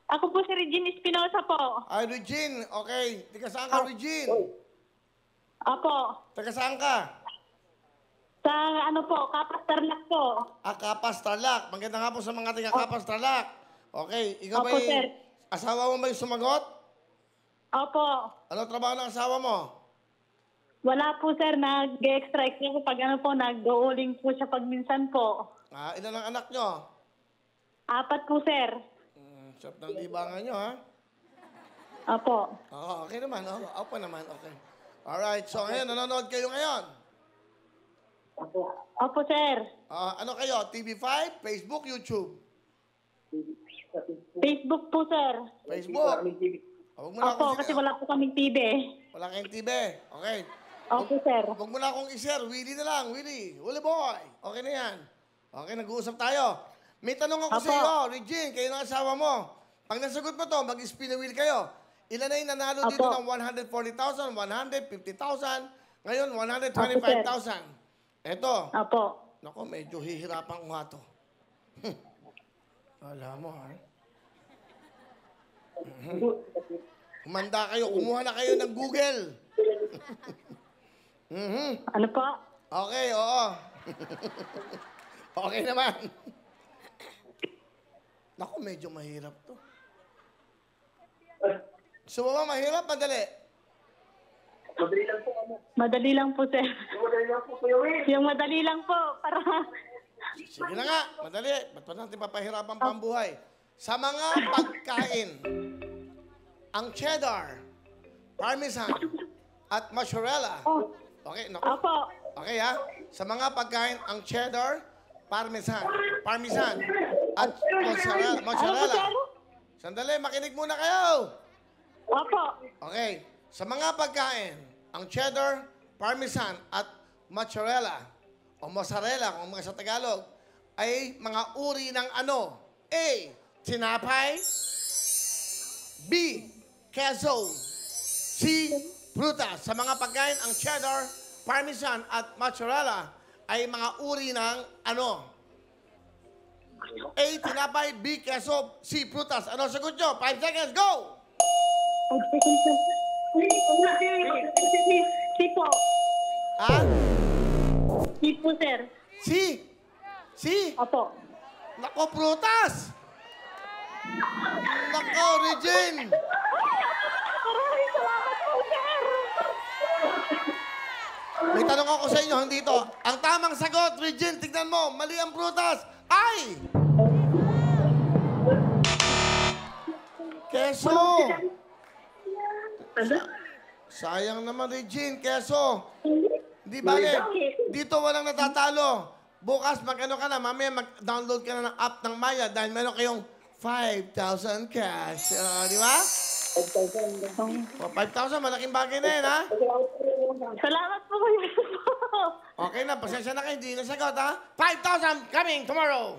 Ako po si Regine Espinosa po. Ay, Regine. Okay. Taga saan ka, Regine? Ako. Taga saan ka? Sa ano po, Kapas Tarlac po. Kapas, Tarlac. Maganda nga po sa mga taga Kapas, Tarlac. Okay. Ikaw Opo, sir. asawa mo ba yung sumagot? Opo. Ano trabaho ng asawa mo? Wala po sir, nag-extra po pag ano po, nag-uuling po siya pag minsan po. Ilan ang anak nyo? 4 po sir. Sarap ng libangan nyo, ha? Opo. Oo, okay naman. Opo naman, okay. Alright, so ngayon, nanonood kayo ngayon? Opo sir. Ano kayo? TV5, Facebook, YouTube? Facebook po sir. Facebook? Huwag mo na Opo, kasi wala po kaming TV. Wala kayong TV. Okay. Opo sir. Huwag mo na akong i-share. Willie na lang, Willie. Willie boy. Okay na yan. Okay, nag-uusap tayo. May tanong ako sa iyo, Regine, kayo ng asawa mo. Pag nasagot mo to, mag-spin a wheel kayo. Ilan na yung nanalo dito ng 140,000, 150,000, ngayon 125,000. Eto. Opo. Naku, medyo hihirapan ko nga to. Alam mo, ha? Kumanda kayo, kumuha na kayo ng Google. Ano po? Okay, oo. Okay naman. Naku, medyo mahirap to. Gusto mo ba mahirap? Madali. Madali lang po ano. Madali lang po sir. Madali lang po kayo eh. Yung madali lang po, para... Sige na nga, madali. Ba't pa natin papahirapan pambuhay? Sa mga pagkain, ang cheddar, parmesan, at mozzarella. Okay, naku. Opo. Okay, ha? Sa mga pagkain, ang cheddar, parmesan, at mozzarella. Sandali, makinig muna kayo. Opo. Okay. Sa mga pagkain, ang cheddar, parmesan, at mozzarella, o mozzarella kung mga sa Tagalog, ay mga uri ng ano? A. Tinapay. B. Queso. C. Prutas. Sa mga pagkain, ang cheddar, parmesan, at mozzarella ay mga uri ng ano? A. Tinapay. B. Queso. C. Prutas. Ano sagot nyo? 5 seconds. Go! Si po. Ha? Si po sir. C. C. Opo. Nako, prutas! Nako, Regine! Maraming salamat po sir. May tanong ako sa inyo, hindi ito. Ang tamang sagot, Regine, tignan mo, mali ang prutas. Ay! Keso! Sayang naman, Regine, keso. Di ba, dito walang natatalo. Bukas, mag-ano ka na, mamaya mag-download ka na ng app ng Maya dahil meron kayong 5,000 cash. Di ba? 5,000, malaking bagay na yun, ha? Salamat po kayo. Okay na, pasensya na kayo, hindi nasagot, ha? 5,000 coming tomorrow.